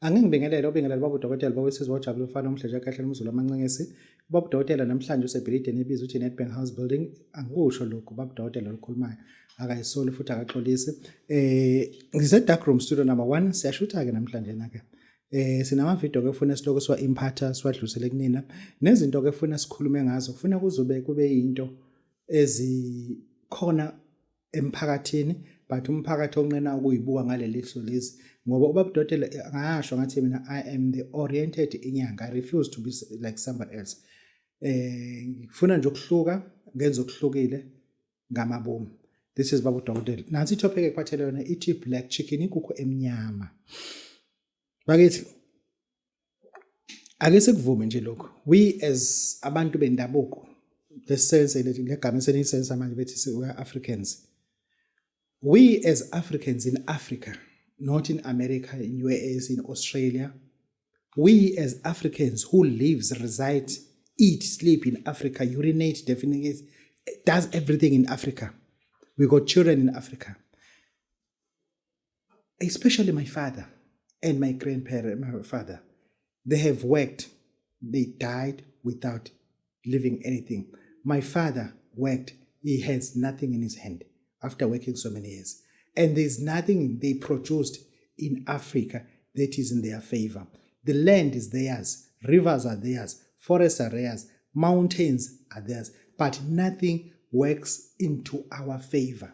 Angingibingelele obingelele baba udokotela bawesizwe wajabula ufana umhleja kahle nomzulu amancengesi. Baba udokotela namhlanje usebhilidini ebizwa uthi Nedbank House Building. Angikusho lokho baba udokotela lokhulumayo. Akayisoli futhi akaxolisi. Ngise dark room studio number 1 siyashutha ke namhlanje nake. Sinama video ke ufuna siloko siwa impatha siwadlusele kunina. Nezinto ke ufuna sikhulume ngazo. Ufuna kube into ezikhona emphakathini but umphakathi onqena ukuyibuka ngaleli hlo lezi ngoba ubaba udokotela ngasho ngathi mina I am the oriented inyanga. I refuse to be like somebody else. Ngifuna nje ukuhluka ngenza okuhlukile ngamabomu. This is baba udokotela. Nansi topic ekuphathele yona ithi black chicken inkukhu emnyama. Bakithi ake sikuvume nje lokho. We as abantu bendabuko lesense legama senisense manje bethi we are Africans. We as Africans in Africa, not in America, in US, in Australia, we as Africans who lives, reside, eat, sleep in Africa, urinate, definitely does everything in Africa. We got children in Africa. Especially my father and my father. They have worked. They died without leaving anything. My father worked. He has nothing in his hand after working so many years. And there's nothing they produced in Africa that is in their favor. The land is theirs. Rivers are theirs. Forests are theirs. Mountains are theirs. But nothing works into our favor.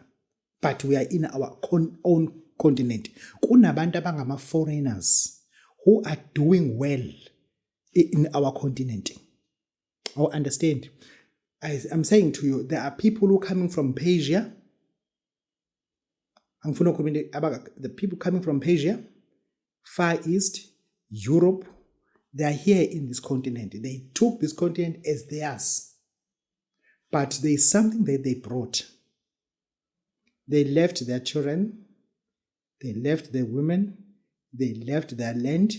But we are in our own continent. Kunabantu abangama foreigners who are doing well in our continent. Oh, understand? I'm saying to you, there are people who are coming from Persia. The people coming from Persia, Far East, Europe, they are here in this continent. They took this continent as theirs. But there is something that they brought. They left their children, they left their women, they left their land,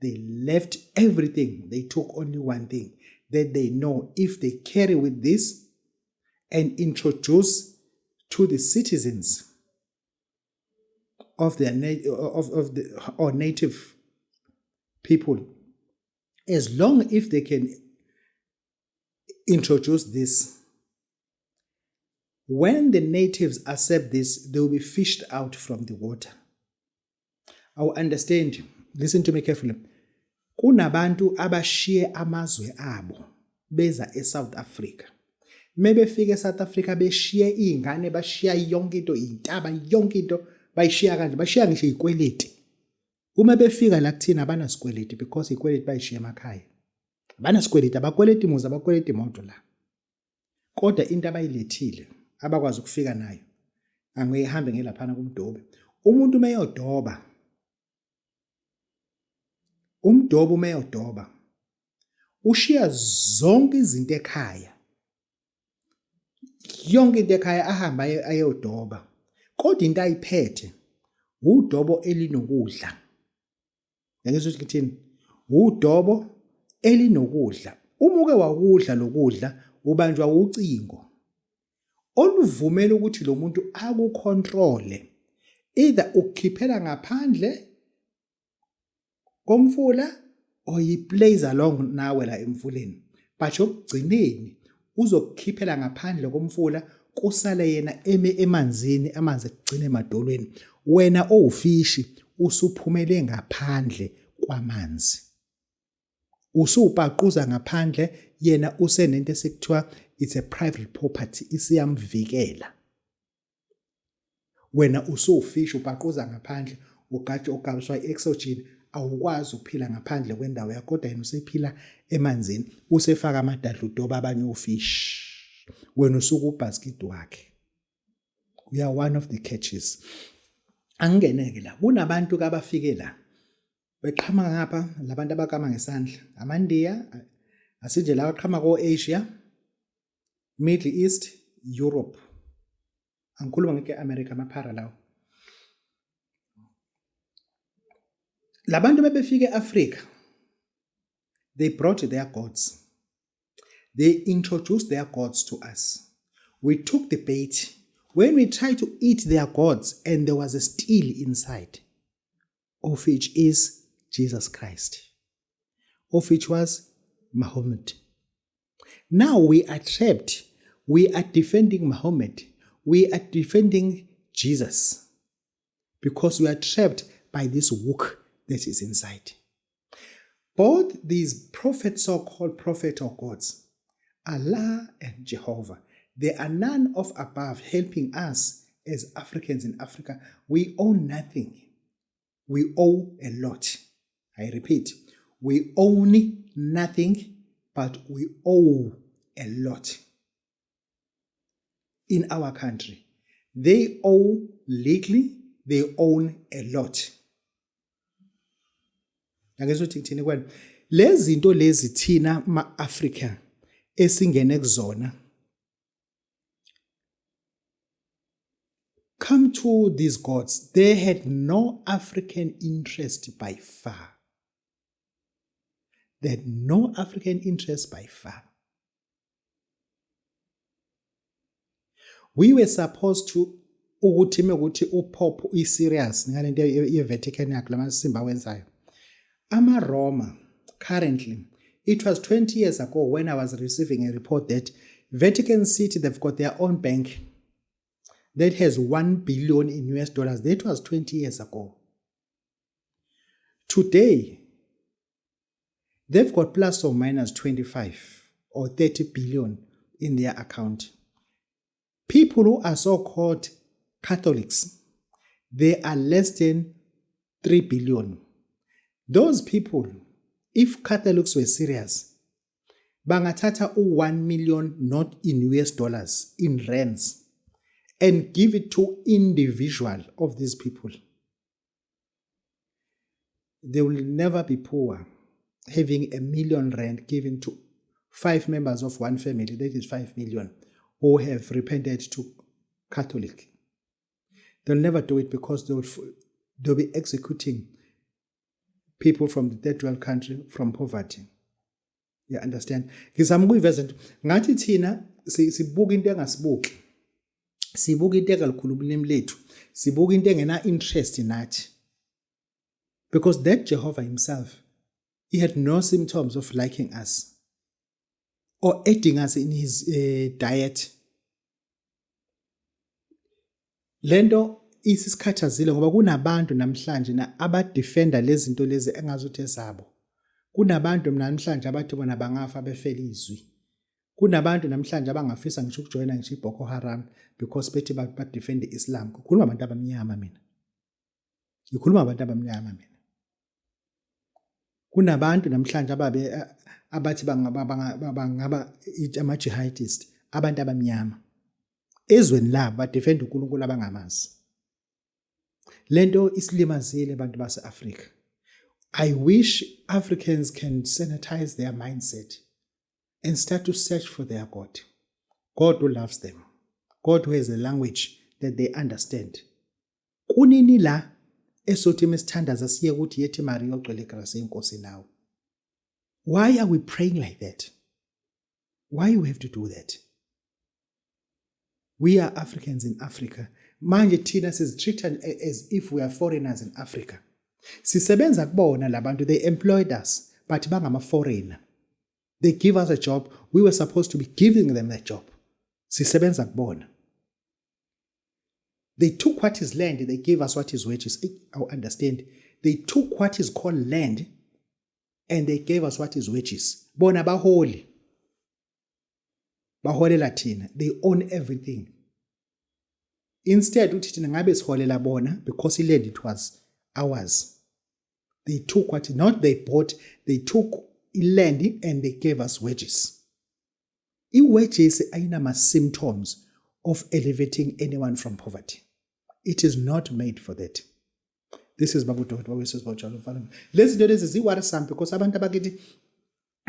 they left everything. They took only one thing that they know if they carry with this and introduce to the citizens of their native people, as long if they can introduce this, when the natives accept this, they will be fished out from the water. I will understand you. Listen to me carefully. Kunabantu abashiye amazwe abo beza eSouth Africa. Mebefika eSouth Africa beshiye ingane bashiya yonke into intaba yonke into bayishiya kanje bashiya ngisho ikweleti. Uma befika la kuthina abana sikweleti because ikweleti bayishiya emakhaya. Abana sikweleti abakweleti muzi abakweleti imoto la. Kodwa into abayilethile abakwazi ukufika nayo angihambe ngelaphana kumdobe. Umuntu meyodoba umdobo meyodoba ushiya zonke izinto ekhaya. Yonke into ekhaya ahamba ayodoba. Kodwa into ayiphethe udobo elinokudla. Ngizwe ukuthi ngithini? Udobo elinokudla. Uma uke wakudla lokudla ubanjwa ucingo oluvumela ukuthi lo muntu akukontrole. Either ukukhiphela ngaphandle komfula or he plays along nawe la emfuleni. But yokugcineni uzokukhiphela ngaphandle komfula kusale yena emanzini amanzi egcine emadolweni. Wena owufishi usuphumele ngaphandle kwamanzi. Usubhaquza ngaphandle yena usenento esekuthiwa it's a private property isiyamvikela. Wena usufishi ubhaquza ngaphandle ugatsha ugabiswa ioxygen awukwazi ukuphila ngaphandle kwendawo yakho kodwa yena usephila emanzini usefaka amadadla udoba abanye ofish. Wena usuku ubasket wakhe. We are one of the catches. Angeneke la kunabantu kabafike la beqhama ngapha labantu abakama ngesandla amandiya asinje la baqhama ko Asia, Middle East, Europe. Angikhuluma ngeke America amaphara lawo. Labantu bebefike eAfrica, they brought their gods. They introduced their gods to us. We took the bait. When we tried to eat their gods and there was a steel inside, of which is Jesus Christ, of which was Muhammad. Now we are trapped. We are defending Muhammad. We are defending Jesus because we are trapped by this hook that is inside. Both these prophets, so-called prophet of gods, Allah and Jehovah, they are none of above helping us as Africans in Africa. We own nothing. We owe a lot. I repeat, we own nothing, but we owe a lot in our country. They owe little, they own a lot. Lezi zinto lezi thina ma-Africa esingene kuzona, come to these gods, they had no African interest by far. They had no African interest by far. We were supposed to ukuthi mekuthi uPope serious ngalento ye-Vatican yakhe lamasimba wenzayo. Ama-Roma, currently, it was 20 years ago when I was receiving a report that Vatican City, they've got their own bank that has $1 billion in US dollars. That was 20 years ago. Today, they've got plus or minus 25 or 30 billion in their account. People who are so-called Catholics, they are less than 3 billion. Those people, if Catholics were serious, bangathatha 1 million not in US dollars, in rands, and give it to individual of these people. They will never be poor having R1 million given to 5 members of one family, that is 5 million, who have repented to Catholic. They'll never do it because they'll be executing people from the third world country from poverty. You understand? Ngizama ukuyiveza ngathi thina sibuka into engasibuki. Sibuka into engalikhuluma ulimi lethu. Sibuka into engena interest nathi. Because that Jehovah himself, he had no symptoms of liking us or aiding us in his diet. Lento isikhathazile ngoba kunabantu namhlanje na abadefender lezi zinto lezi engazuthi esabo. Kunabantu namhlanje abathi bona bangafa befela izwi. Kunabantu namhlanje abangafisa ngisho ukujoyina ngisho iBoko Haram because bethi badefend iSlam. Kukhuluma abantu abamnyama mina. Ngikhuluma abantu abamnyama mina. Kunabantu namhlanje abathi bangaba ama-jihadist, abantu abamnyama. Ezweni labo badefend uNkulunkulu abangamazi. Lento islimazile abantu base-Africa. I wish Africans can sanitize their mindset and start to search for their God. God who loves them. God who has a language that they understand. Kunini la esothi mesithandaza siye ukuthi yethi Maria ogcwele igrasi yenkosi nawe. Why are we praying like that? Why we have to do that? We are Africans in Africa. Manje thina sizitreated as if we are foreigners in Africa. Sisebenza kubona labantu, they employed us, but bangama foreigner. They give us a job, we were supposed to be giving them that job. Sisebenza kubona. They took what is land, they gave us what is wages. I understand. They took what is called land and they gave us what is wages. Bona baholi. Baholela thina. They own everything. Instead, uthi thina ngabe siholela bona because land it was ours. They took what, not they bought, they took land and they gave us wages. I-wages ayinama symptoms of elevating anyone from poverty. It is not made for that. This is Babu Dr. Babu Bojalo Falum. Lezi zinto lezi ziwarisam because abantu abakithi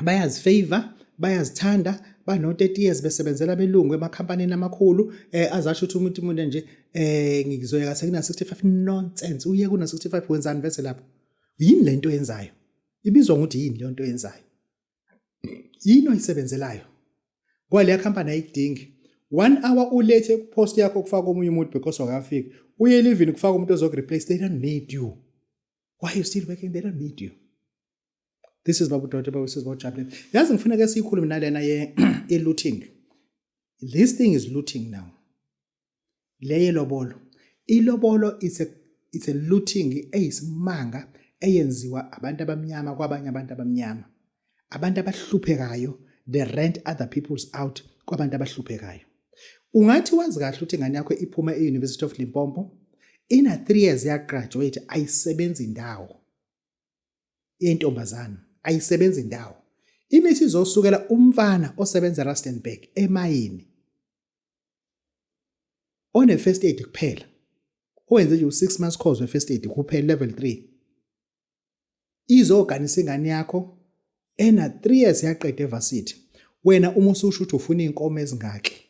bayazifavor, bayazithanda, bano 30 years besebenzela belungu emakhampanini amakhulu, azasho ukuthi umuntu nje ngizoyeka sekuna 65 nonsense. Uye kuna 65 wenzani vese lapho? Yini lento yenzayo? Ibizwa ngokuthi yini lento yenzayo? Yini oyisebenzelayo? Kwale company ayidingi. 1 hour ulethe post yakho kufaka omunye umuntu because wakafika. Uye livini kufaka umuntu ozokureplace, they don't need you. Why are you still working? They don't need you. This is Babu Doteba, this is about chaplain. Yazi ngifuna ke sikhulume nalena looting. This thing is looting now. Le lobolo. Ilobolo is a looting eyisimanga eyenziwa abantu abamnyama kwabanye abantu abamnyama. Abantu abahluphekayo, they rent other people's out kwabantu abahluphekayo. Ungathi wazi kahle ukuthi ingane yakho iphuma e-University of Limpopo, ina 3 years ya graduate ayisebenzi indawo. Yentombazana ayisebenzi indawo. Imithi izosukela umfana osebenza eRustenburg emayini. One first aid kuphela. Owenze nje u6 months course we first aid kuphela level 3. Izoganisa ingane yakho ena 3 years yaqeda evarsity. Wena uma ususho ukuthi ufuna inkomo ezingaki.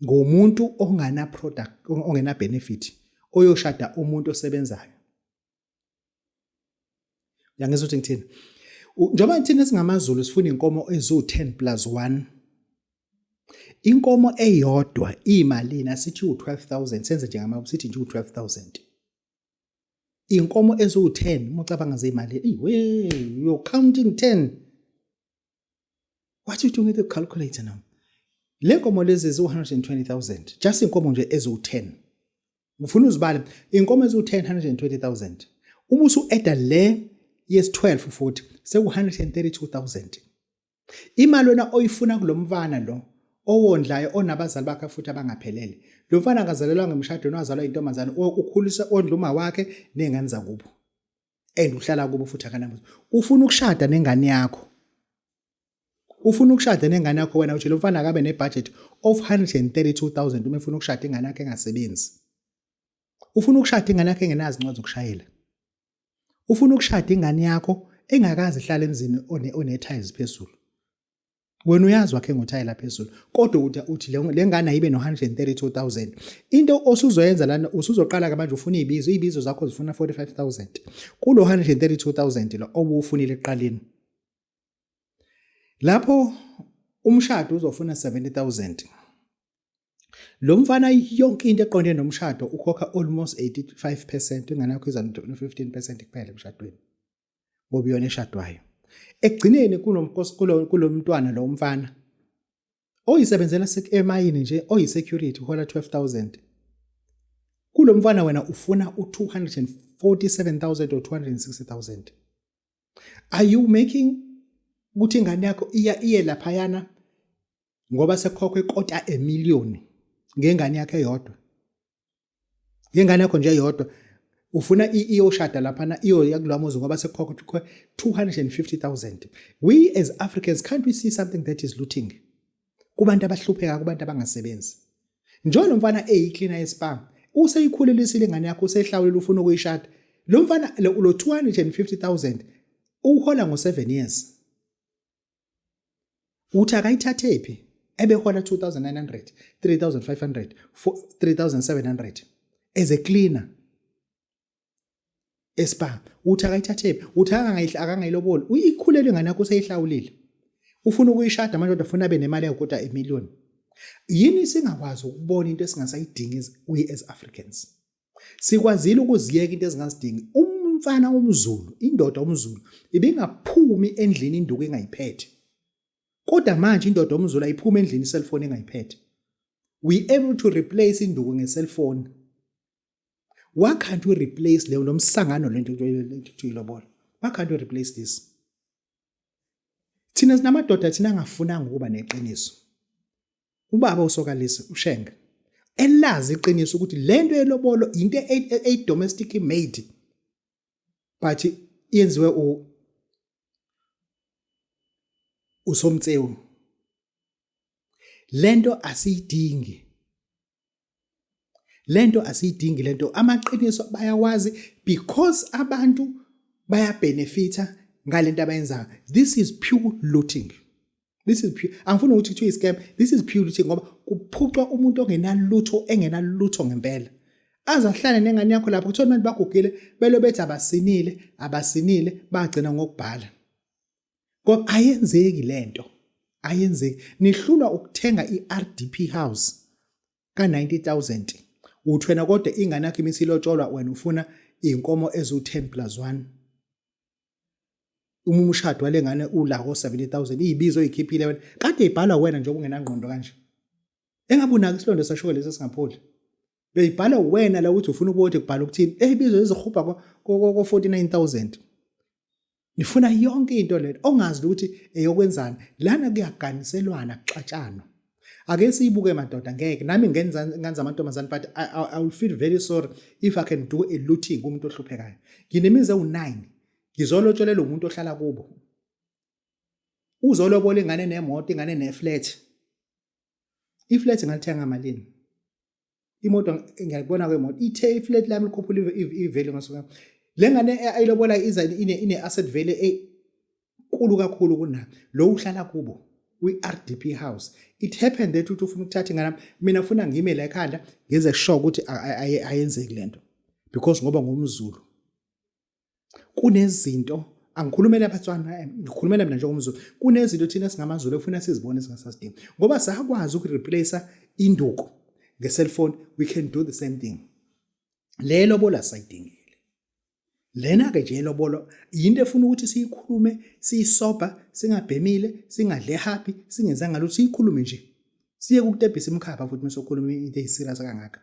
Ngomuntu ongana product ongena benefit oyoshada umuntu osebenzayo. Yangizwa ukuthi ngithini? Njoba thina singamaZulu sifuna inkomo ezu10 plus 1. Inkomo eyodwa imali nasithi u12,000 senze njengama sithi nje u12,000. Inkomo ezu10 mucabanga zemali you're counting 10. What you doing with the calculator now? Le nkomo lezi zu120,000 just inkomo nje ezu10. Ngifuna uzibale inkomo ezu10 120,000. Uma usu-add le yes 12 futhi seku132,000. Imali wena oyifuna kulomfana lo owondlayo onabazali bakhe futhi abangaphelele. Lo mfana akazalelwa ngemshadweni wazalwa intombazana ukhulisa ondluma wakhe nengane zakubo. Uhlala kubo futhi akanambuzo. Ufuna ukushada nengane yakho. Ufuna ukushada nengane yakho wena uthi lo mfana akabe nebudget of 132,000 uma ufuna ukushada ingane yakhe engasebenzi. Ufuna ukushada ingane yakhe engenazi incwadi zokushayela. Ufuna ukushada ingane yakho engakazi ihlala emzini one-tiles phezulu. Wena uyazi wakhe ngothayi la phezulu kodwa uthi le ngane ayibe no132,000. Into osuzoyenza lana usuzoqala ke manje ufuna izibizo zakho zifuna 45,000 kulo 132,000 lo obufunile eqaleni. Lapho umshado uzofuna 70,000. Lo mfana yonke into eqondene nomshado ukhokha almost 85%, ingane yakho iza no15% kuphela emshadweni. Ngoba yona eshadwayo. Ekugcineni kulomntwana lo mfana oyisebenzela emayini nje oyisecurity uhola 12,000. Kulo mfana wena ufuna u247,000 or 260,000. Are you making ukuthi ingane yakho iye lapha yana ngoba sekhokhwe $250,000 ngengane yakhe eyodwa? Ngengane yakho nje eyodwa ufuna iyoshada lapha na iyo yakulamuzo ngoba sekhokhwe 250,000. We as Africans can't we see something that is looting? Kubantu abahlupheka kubantu abangasebenzi. Njalo mfana cleaner yespa useyikhulelisile ingane yakho usehlawulela ufuna ukuyishada. Lo mfana lo 250,000 uhola ngo7 years. Uthi akayithathephi ebehola 2,900, 3,500, 3,700 as a cleaner. Espa uthi akayithathephi uthi akangayiloboli uyikhulele ingane yakho useyihlawulile. Ufuna ukuyishada manje kodwa ufuna abe nemali yakota $1,000,000. Yini singakwazi ukubona into esingasayidingi we as Africans? Sikwazile ukuziyeka into ezingasidingi. Umfana umZulu, indoda umZulu ibingaphumi endlini induku engayiphethe. Kodwa manje indoda umZulu ayiphuma endlini cellphone engayiphethe. We able to replace induku nge-cellphone. Why can't we replace lo msangano lento ilobola? Why can't we replace this? Thina sinamadoda thina angafunanga ukuba neqiniso. Ubaba usokalisa uShenge elazi iqiniso ukuthi lento yelobolo into domestic made but yenziwe uSomtsewu. Lento asiyidingi. Lento asiyidingi lento amaqiniso bayawazi because abantu bayabenefita ngalento abayenzayo. This is pure looting. This is pure. Angifuni ukuthi kuthiwe scam. This is pure looting ngoba kuphucwa umuntu engenalutho ngempela. Azahlala nengane yakho lapho kuthiwa abantu bagugile belo bethi abasinile bagcina ngokubhala. Ngoba ayenzeki lento. Ayenzeki. Nihlulwa ukuthenga iRDP house ka 90,000. Uthwena kodwa ingane yakho imisilotsholwa wena ufuna inkomo ezu10 plus 1 uma umshado walengane ulako 70,000 izibizo ezikhiphile wena kade ibhalwa wena nje ungenangqondo kanje engabe unaka isilondo sasho lesi singapholi beyibhala wena la uthi ufuna ukuthi kubhala ukuthini ezibizo ezihuba ko 49,000 nifuna yonke into le ongazi ukuthi eyokwenzani lana kuyaganiselwana kuxatshana ake siyibuke madoda ngeke nami ngenza amantombazane but I will feel very sorry if I can do a looting umuntu ohluphekayo nginemize u9 ngizolotshelela umuntu ohlala kubo uzolobola ingane nemoto ingane neflat iflat ngalithenga malini imoto ngiyabona kwemoto ithe iflat lami likhuphula ivalue ngasuka lengane ayilobola iza ine asset value enkulu kakhulu kuna lo uhlala kubo we-RDP house it happened that uthi ufuna ukuthatha ingane mina ufuna ngime la ekhanda ngenze sure ukuthi ayenzeki lento because ngoba ngumZulu kunezinto angikhulumela abatswana ngikhulumela mina njengomZulu kunezinto thina singamaZulu efuna sizibone singasasidingi ngoba sakwazi ukureplace induku nge-cellphone we can do the same thing lelo bola sayidingile lena ke nje lobolo into efuna ukuthi siyikhulume siyisoba singabhemile singadle happy singenzanga lutho siyikhulume nje siye kukutebhisa imkhapha futhi mesokhuluma into eziserious kangaka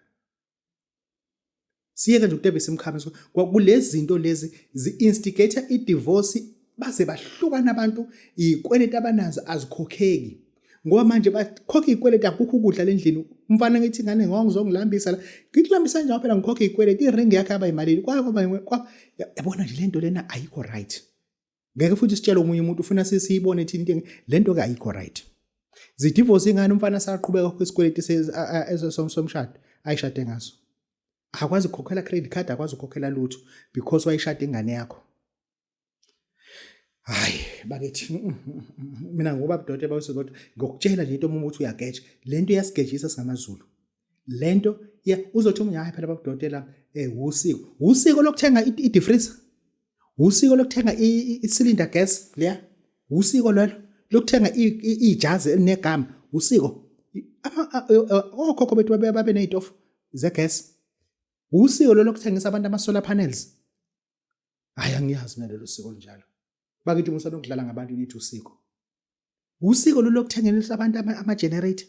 siye nje ukutebhisa imkhapha kulezi zinto lezi zi-instigator i-divorce baze bahlukana abantu izikweleti abanazo azikhokheki ngoba manje bakhokha izikweleti akukho ukudla lendlini umfana ngithi ngane ngizongilambisa la ngikulambisa nje phela ngikhokha izikweleti iring yakhe aba imali yabona nje lento lena ayikho right ngeke futhi sitshele umunye umuntu ufuna sisiyibone thini lento ke ayikho right zidivorce ingane umfana saqhubeka kwesikweleti somshado ayishade ngaso akwazi ukukhokhela credit card akwazi ukukhokhela lutho because wayishada ingane yakho hayi bakithi mina ngoba budoda bawuse kodwa ngokutshela nje into umuntu uyageja lento iyasigejisa singamaZulu lento uzothi umunye hayi phela babudotela usiko lokuthenga i-defreezer usiko lokuthenga i-cylinder gas leya usiko lolo lokuthenga ijazi elinegama usiko okhokho bethu babe nezitofu zegas usiko lo lokuthengisa abantu ama-solar panels hayi angiyazi mina lelo siko linjalo bakithi umusana ukudlala ngabantu nithi usiko lo lokuthengelisa abantu ama-generator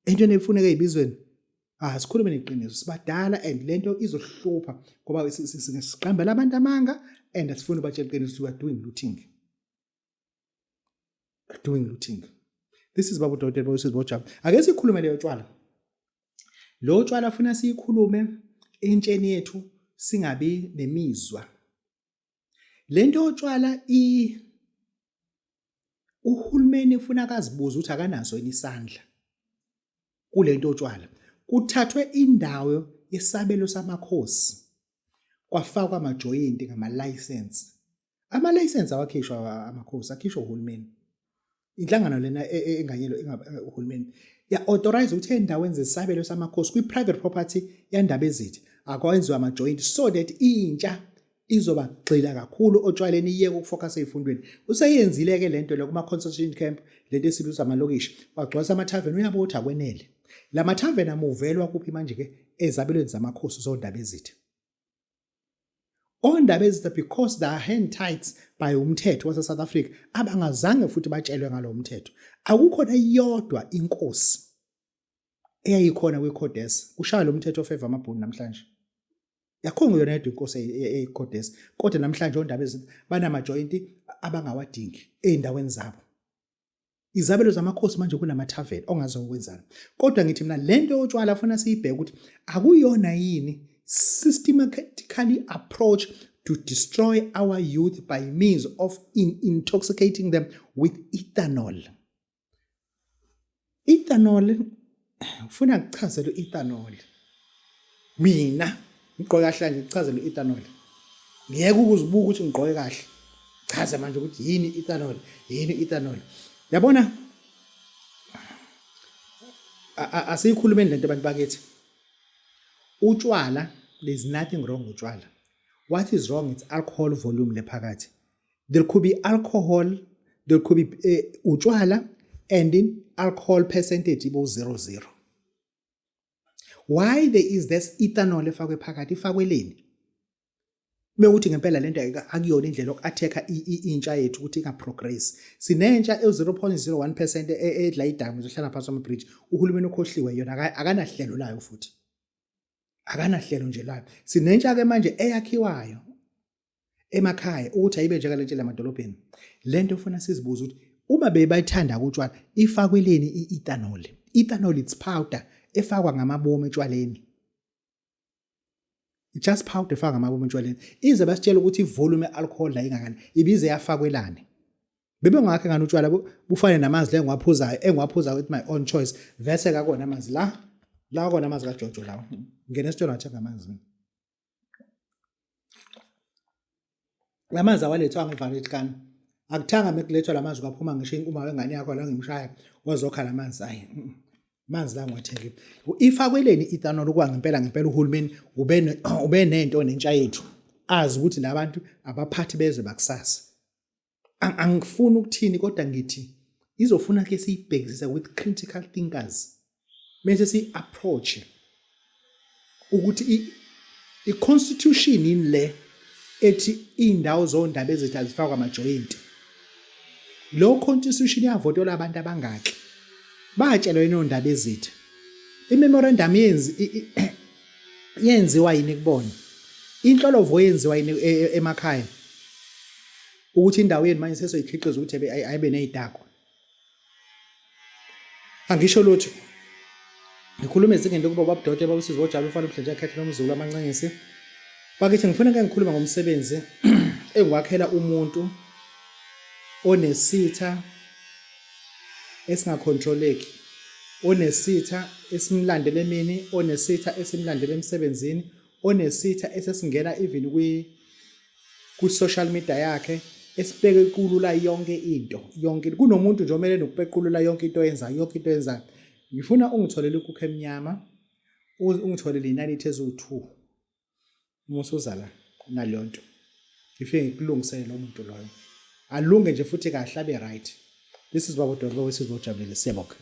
into nefuneka ezibizweni sikhulume neqiniso sibadala and lento izohlupha ngoba siqambela abantu amanga and asifuni batshela iqiniso we are doing looting this is babu dotela bawusizibojaba ake sikhulume leyo tshwala lo tshwala ufuna siyikhulume entsheni yethu singabi nemizwa lento otshwala uhulumeni ufuna kazibuza ukuthi akanazo yini isandla kulento otshwala kuthathwe indawo yesabelo samakhosi kwafakwa amajoyinti ngama-license ama-license awakhishwa amakhosi akhishwa uhulumeni inhlangano lena enganyelo uhulumeni ya-authorize ukuthi endaweni zesabelo samakhosi kwi-private property yandaba ezithi akwenziwa amajoyinti so that intsha izobagxila kakhulu otshwaleni iyeke ukufocus ezifundweni useyenzile-ke lento le kuma-concentration camp lento esibiza amalokishi wagcwalisa amathaveni uyabe uthi akwenele la mathaveni amuvelwa kuphi manje-ke ezabelweni zamakhosi zondaba ezithi ondaba ezithi because they are hand tight by umthetho wase-South Africa abangazange futhi batshelwe ngalo mthetho akukhona iyodwa inkosi eyayikhona kwi-Codesa kushaya lo mthetho ofeva amabhunu namhlanje yakhongo yona yedwa inkosi eyiCodesa kodwa namhlanje ondaba ezithi banamajoyinti abangawadingi ey'ndaweni zabo izabelo zamakhosi manje kunamathaveni ongazi ukwenzana kodwa ngithi mina lento yotshwala afuna siyibheke ukuthi akuyona yini systematically approach to destroy our youth by means of intoxicating them with ethanol. Ethanol ufuna kuchazela ethanol mina ngigqoke kahle nje kuchazela ethanol ngiyeke ukuzibuka ukuthi ngigqoke kahle chaza manje ukuthi yini ethanol yabona asiyikhulumeni lento abantu bakithi utshwala there's nothing wrong with utshwala what is wrong it's alcohol volume lephakathi there could be alcohol there could be utshwala and in alcohol percentage ibo 0.0 why there is this ethanol efakwe phakathi ifakwe leni Mewuthi ngempela lento akuyona indlela yoku-attack intsha yethu ukuthi ingaprogress. Sinentsha e-0.01% edla idamu zohlala phansi kwama-bridge. Uhulumeni ukhohliwe yona akanahlelo layo futhi. Akanahlelo nje layo. Sinentsha-ke manje eyakhiwayo emakhaya ukuthi ayibe njengalentshela emadolobheni. Lento ufuna sizibuze ukuthi uma bebayithanda utshwala ifakweleni i-ethanol. Ethanol it's powder efakwa ngamabomu etshwaleni. Just powder efakwa ngamabomu etshwaleni. Ize basitshela ukuthi ivolume ye-alcohol la ingakani ibize yafakwelane. Bebengakhe ngani utshwala bufane namanzi engiwaphuzayo with my own choice vese kakona amanzi la kona amanzi kaJojo lawo. Ngene esitolo ngathenga amanzi. Lamanzi awalethwa ngeValetkan. Akuthanga mekulethwa lamanzi kwaphuma ngisho uma wengane yakho la ngimshaya wazokhala amanzi ayi. Manzi la ngwatheke. Ifakweleni i-ethanol ngempela uhulumeni ube nento nentsha yethu. Azi ukuthi labantu abaphathi bezwe bakusasa. Angifuni ukuthini kodwa ngithi izofuna ke siyibhekisisa with critical thinkers. Mase si-approach ukuthi i-constitution in le ethi indawo zondaba ezithi azifakwa amajoyinti. Lo constitution yavotelwa abantu abangaki. Batshelwa inondaba ezithi. I-memorandum yenziwa yini kubona? Inhlolovo yenziwa yini emakhaya? Ukuthi indawo yeni manje sesoyikhiqiza ukuthi ayibe nezidakwa. Angisho lutho. Ngikhuluma ezingeni lokuba babudokotela babusizwe boJabu ufana umhlenja yakhe nomzulu amanqengisi. Bakithi ngifuna ke ngikhuluma ngomsebenzi engwakhela umuntu onesitha esingacontroleki, onesitha esimlandele emini, onesitha esimlandele emsebenzini, onesitha esesingena even ku-social media yakhe, esipekulula yonke into, yonke. Kunomuntu nje omele nokupekulula yonke into oyenzayo. Ngifuna ungitholele ikhukhu emnyama, ungitholele inalithi eziwu-2. Umusuza la naleyo nto. Ngifike ngikulungisele lo muntu loyo. Alunge nje futhi kahle abe right. This is Baba Dodwa, this is Bojabulile. Siyabonga.